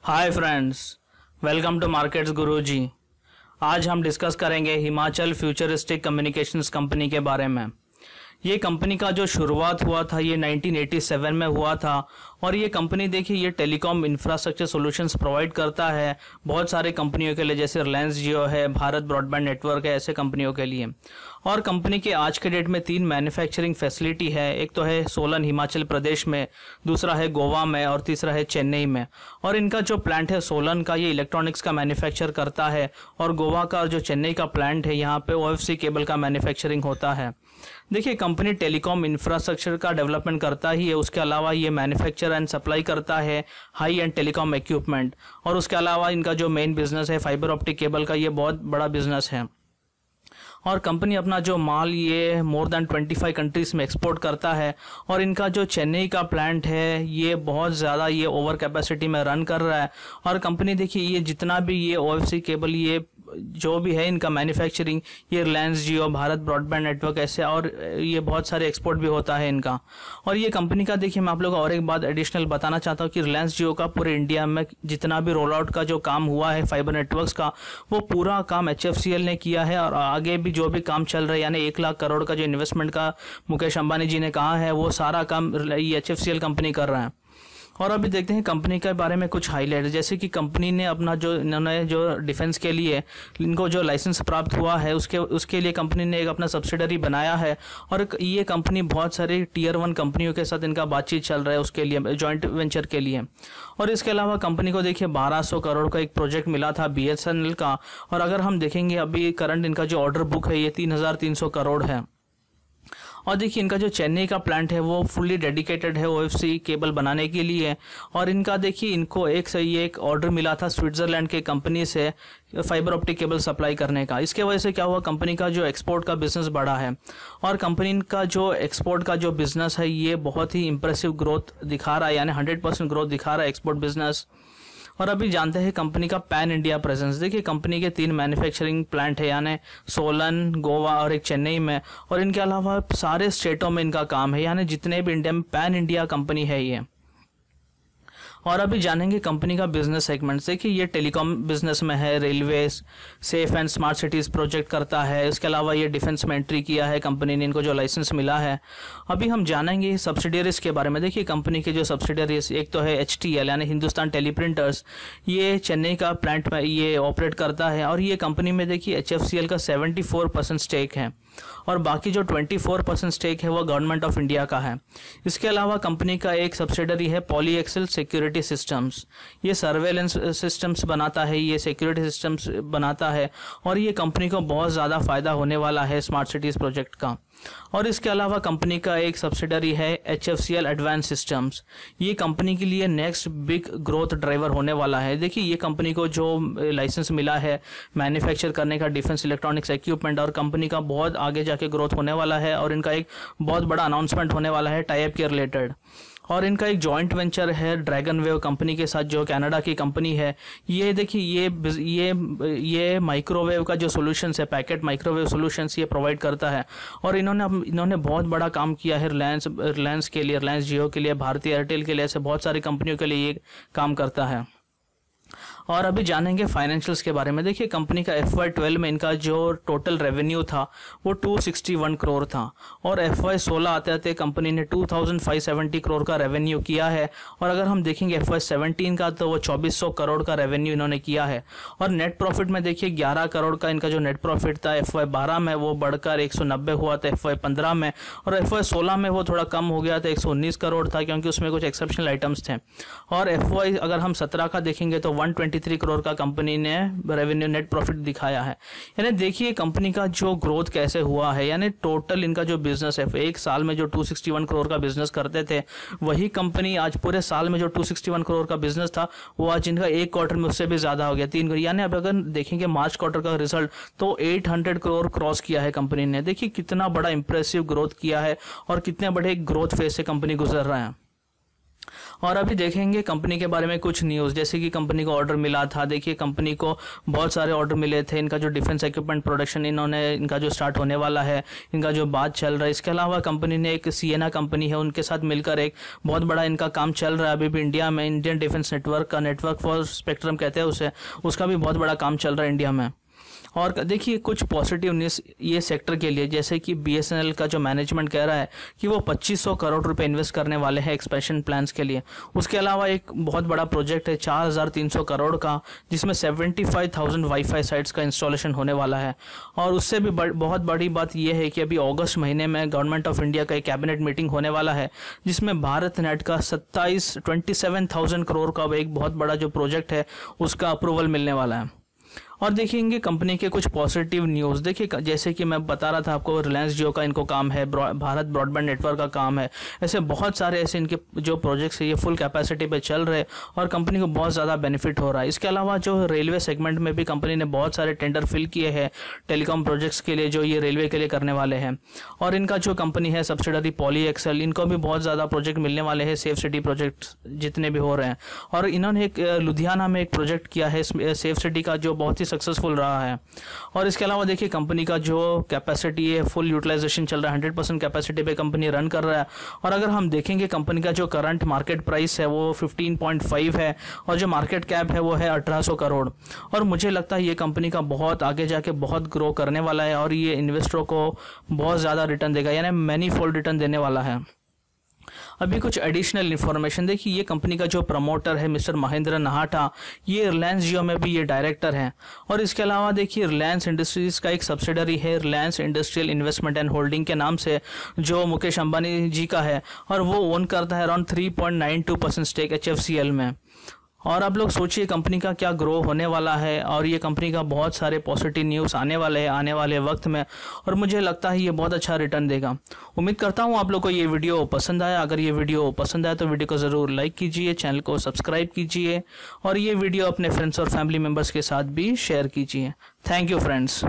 Hi friends, welcome to markets Guruji. आज हम discuss करेंगे हिमाचल फ्यूचरिस्टिक कम्युनिकेशंस कंपनी के बारे में। ये कंपनी का जो शुरुआत हुआ था ये 1987 में हुआ था और ये कंपनी देखिए ये टेलीकॉम इंफ्रास्ट्रक्चर सॉल्यूशंस प्रोवाइड करता है बहुत सारे कंपनियों के लिए, जैसे रिलायंस जियो है, भारत ब्रॉडबैंड नेटवर्क है, ऐसे कंपनियों के लिए। और कंपनी के आज के डेट में 3 मैन्युफैक्चरिंग फैसिलिटी है। एक तो है सोलन हिमाचल प्रदेश में, दूसरा है गोवा में और तीसरा है चेन्नई में। और इनका जो प्लांट है सोलन का, ये इलेक्ट्रॉनिक्स का मैन्युफैक्चर करता है और गोवा का और जो चेन्नई का प्लांट है यहाँ पे OFC केबल का मैन्युफैक्चरिंग होता है। देखिए कंपनी टेलीकॉम इंफ्रास्ट्रक्चर का डेवलपमेंट करता ही है, उसके अलावा ये मैन्युफैक्चर एंड सप्लाई करता है हाई एंड टेलीकॉम इक्विपमेंट। और उसके अलावा इनका जो मेन बिजनेस है फाइबर ऑप्टिक केबल का, ये बहुत बड़ा बिजनेस है। और कंपनी अपना जो माल ये मोर देन 25 कंट्रीज में एक्सपोर्ट करता है। और इनका जो चेन्नई का प्लांट है ये बहुत ज़्यादा ये ओवर कैपेसिटी में रन कर रहा है। और कंपनी देखिए ये जितना भी ये OFC केबल ये जो भी है इनका मैन्युफैक्चरिंग, ये रिलायंस जियो, भारत ब्रॉडबैंड नेटवर्क ऐसे और ये बहुत सारे एक्सपोर्ट भी होता है इनका। और ये कंपनी का देखिए मैं आप लोगों को और एक बात एडिशनल बताना चाहता हूँ कि रिलायंस जियो का पूरे इंडिया में जितना भी रोल आउट का जो काम हुआ है फाइबर नेटवर्क्स का, वो पूरा काम HFCL ने किया है। और आगे भी जो भी काम चल रहा है, यानी 1 लाख करोड़ का जो इन्वेस्टमेंट का मुकेश अंबानी जी ने कहा है, वो सारा काम ये HFCL कंपनी कर रहा है। और अभी देखते हैं कंपनी के बारे में कुछ हाईलाइट, जैसे कि कंपनी ने अपना जो इन्होंने जो डिफेंस के लिए इनको जो लाइसेंस प्राप्त हुआ है उसके लिए कंपनी ने एक अपना सब्सिडरी बनाया है। और ये कंपनी बहुत सारे Tier 1 कंपनियों के साथ इनका बातचीत चल रहा है उसके लिए, जॉइंट वेंचर के लिए। और इसके अलावा कंपनी को देखिए 1200 करोड़ का एक प्रोजेक्ट मिला था BSNL का। और अगर हम देखेंगे अभी करंट इनका जो ऑर्डर बुक है ये 3300 करोड़ है। और देखिए इनका जो चेन्नई का प्लांट है वो फुल्ली डेडिकेटेड है OFC केबल बनाने के लिए। और इनका देखिए इनको एक ऑर्डर मिला था स्विट्जरलैंड के कंपनी से फाइबर ऑप्टिक केबल सप्लाई करने का। इसके वजह से क्या हुआ, कंपनी का जो एक्सपोर्ट का बिजनेस बढ़ा है। और कंपनी का जो एक्सपोर्ट का जो बिजनेस है ये बहुत ही इंप्रेसिव ग्रोथ दिखा रहा है, यानी 100% ग्रोथ दिखा रहा है एक्सपोर्ट बिजनेस। और अभी जानते हैं कंपनी का पैन इंडिया प्रेजेंस। देखिए कंपनी के 3 मैन्युफैक्चरिंग प्लांट है, यानी सोलन, गोवा और एक चेन्नई में। और इनके अलावा सारे स्टेटों में इनका काम है, यानी जितने भी इंडिया में पैन इंडिया कंपनी है ये। और अभी जानेंगे कंपनी का बिजनेस सेगमेंट। देखिए ये टेलीकॉम बिजनेस में है, railway, safe and smart cities project करता है। इसके अलावा ये डिफेंस में एंट्री किया है कंपनी ने, इनको जो लाइसेंस मिला है। अभी हम जानेंगे सब्सिडियरीज के बारे में। देखिए कंपनी के जो सब्सिडियरीज, एक तो है HTL यानी हिंदुस्तान टेलीप्रिंटर्स, ये चेन्नई का प्लांट में ये ऑपरेट करता है। और ये कंपनी में देखिए HFCL का 74% स्टेक है और बाकी जो 24% स्टेक है वो गवर्नमेंट ऑफ इंडिया का है। इसके अलावा कंपनी का एक सब्सिडरी है पॉलीएक्सेल सिक्योरिटी सिस्टम्स, ये सर्वेलेंस सिस्टम्स बनाता है, ये सिक्योरिटी सिस्टम्स बनाता है। और ये कंपनी को बहुत ज़्यादा फायदा होने वाला है स्मार्ट सिटीज़ प्रोजेक्ट का। और इसके अलावा कंपनी का एक सब्सिडरी है HFCL एडवांस सिस्टम्स, ये कंपनी के लिए नेक्स्ट बिग ग्रोथ ड्राइवर होने वाला है। देखिए ये कंपनी को जो लाइसेंस मिला है मैन्युफैक्चर करने का डिफेंस इलेक्ट्रॉनिक्स इक्विपमेंट, और कंपनी का बहुत आगे जाके ग्रोथ होने वाला है। और इनका एक बहुत बड़ा अनाउंसमेंट होने वाला है टाई अप के रिलेटेड। और इनका एक जॉइंट वेंचर है ड्रैगन वेव कंपनी के साथ, जो कनाडा की कंपनी है। ये देखिए ये माइक्रोवेव का जो सॉल्यूशंस है, पैकेट माइक्रोवेव सॉल्यूशंस ये प्रोवाइड करता है। और इन्होंने बहुत बड़ा काम किया है रिलायंस के लिए, रिलायंस जियो के लिए, भारतीय एयरटेल के लिए, ऐसे बहुत सारी कंपनियों के लिए ये काम करता है। और अभी जानेंगे फाइनेंशियल्स के बारे में। देखिए कंपनी का FY12 में इनका जो टोटल रेवेन्यू था वो 261 करोड़ था। और FY16 आते आते कंपनी ने 2570 करोड़ का रेवेन्यू किया है। और अगर हम देखेंगे FY17 का तो वो 2400 करोड़ का रेवेन्यू इन्होंने किया है। और नेट प्रॉफिट में देखिए 11 करोड़ का इनका जो नेट प्रॉफिट था FY12 में, वो बढ़कर 190 हुआ था FY15 में। और FY16 में वो थोड़ा कम हो गया था, 119 करोड़ था, क्योंकि उसमें कुछ एक्सेप्शनल आइटम्स थे। और अगर हम 17 का देखेंगे तो 123 करोड़ का कंपनी ने रेवेन्यू नेट प्रॉफिट दिखाया है। यानी देखिए कंपनी का जो ग्रोथ कैसे हुआ है, यानी टोटल इनका जो बिजनेस है, एक साल में जो 261 करोड़ का बिजनेस करते थे, वही कंपनी आज पूरे साल में जो 261 करोड़ का बिजनेस था वो आज इनका एक क्वार्टर में उससे भी ज्यादा हो गया, 3 करोड़। यानी अब अगर देखेंगे मार्च क्वार्टर का रिजल्ट तो 800 करोड़ क्रॉस किया है कंपनी ने। देखिए कितना बड़ा इंप्रेसिव ग्रोथ किया है और कितने बड़े ग्रोथ फेज से कंपनी गुजर रहा है। और अभी देखेंगे कंपनी के बारे में कुछ न्यूज़, जैसे कि कंपनी को ऑर्डर मिला था। देखिए कंपनी को बहुत सारे ऑर्डर मिले थे। इनका जो डिफेंस इक्विपमेंट प्रोडक्शन इनका जो स्टार्ट होने वाला है, इनका जो बात चल रहा है। इसके अलावा कंपनी ने एक सिएना कंपनी है, उनके साथ मिलकर एक बहुत बड़ा इनका काम चल रहा है अभी भी इंडिया में। इंडियन डिफेंस नेटवर्क का, नेटवर्क फॉर स्पेक्ट्रम कहते हैं उसे, उसका भी बहुत बड़ा काम चल रहा है इंडिया में। और देखिए कुछ पॉजिटिव न्यूज़ ये सेक्टर के लिए, जैसे कि बीएसएनएल का जो मैनेजमेंट कह रहा है कि वो 2500 करोड़ रुपए इन्वेस्ट करने वाले हैं एक्सपेंशन प्लान्स के लिए। उसके अलावा एक बहुत बड़ा प्रोजेक्ट है 4300 करोड़ का, जिसमें 75,000 वाईफाई साइट्स का इंस्टॉलेशन होने वाला है। और उससे भी बहुत बड़ी बात यह है कि अभी अगस्त महीने में गवर्नमेंट ऑफ इंडिया का एक कैबिनेट मीटिंग होने वाला है, जिसमें भारत नेट का 27,000 करोड़ का एक बहुत बड़ा जो प्रोजेक्ट है उसका अप्रूवल मिलने वाला है। और देखेंगे कंपनी के कुछ पॉजिटिव न्यूज़। देखिए जैसे कि मैं बता रहा था आपको, रिलायंस जियो का इनको काम है, भारत ब्रॉडबैंड नेटवर्क का काम है। ऐसे बहुत सारे ऐसे इनके जो प्रोजेक्ट्स है ये फुल कैपेसिटी पे चल रहे और कंपनी को बहुत ज़्यादा बेनिफिट हो रहा है। इसके अलावा जो रेलवे सेगमेंट में भी कंपनी ने बहुत सारे टेंडर फिल किए हैं टेलीकॉम प्रोजेक्ट्स के लिए, जो ये रेलवे के लिए करने वाले हैं। और इनका जो कंपनी है सब्सिडरी पॉली एक्सेल, इनको भी बहुत ज़्यादा प्रोजेक्ट मिलने वाले हैं, सेफ सिटी प्रोजेक्ट जितने भी हो रहे हैं। और इन्होंने एक लुधियाना में एक प्रोजेक्ट किया है सेफ सिटी का, जो बहुत ही सक्सेसफुल रहा है। और इसके अलावा देखिए कंपनी का जो कैपेसिटी है फुल यूटिलाइजेशन चल रहा है, 100% कैपेसिटी पे कंपनी रन कर रहा है। और अगर हम देखेंगे कंपनी का जो करंट मार्केट प्राइस है वो 15.5 है और जो मार्केट कैप है वो है 1800 करोड़। और मुझे लगता है ये कंपनी का बहुत आगे जाके बहुत ग्रो करने वाला है और ये इन्वेस्टरों को बहुत ज़्यादा रिटर्न देगा, यानी मैनी फोल्ड रिटर्न देने वाला है। अभी कुछ एडिशनल इन्फॉर्मेशन देखिए, ये कंपनी का जो प्रमोटर है मिस्टर महेंद्र नहाटा, ये रिलायंस जियो में भी ये डायरेक्टर हैं। और इसके अलावा देखिए रिलायंस इंडस्ट्रीज का एक सब्सिडरी है Reliance industrial investment and holding के नाम से, जो मुकेश अंबानी जी का है, और वो ओन करता है अराउंड 3.92% स्टेक HFCL में। और आप लोग सोचिए कंपनी का क्या ग्रो होने वाला है, और ये कंपनी का बहुत सारे पॉजिटिव न्यूज़ आने वाले हैं आने वाले वक्त में, और मुझे लगता है ये बहुत अच्छा रिटर्न देगा। उम्मीद करता हूँ आप लोग को ये वीडियो पसंद आया। अगर ये वीडियो पसंद आया तो वीडियो को ज़रूर लाइक कीजिए, चैनल को सब्सक्राइब कीजिए और ये वीडियो अपने फ्रेंड्स और फैमिली मेम्बर्स के साथ भी शेयर कीजिए। Thank you friends.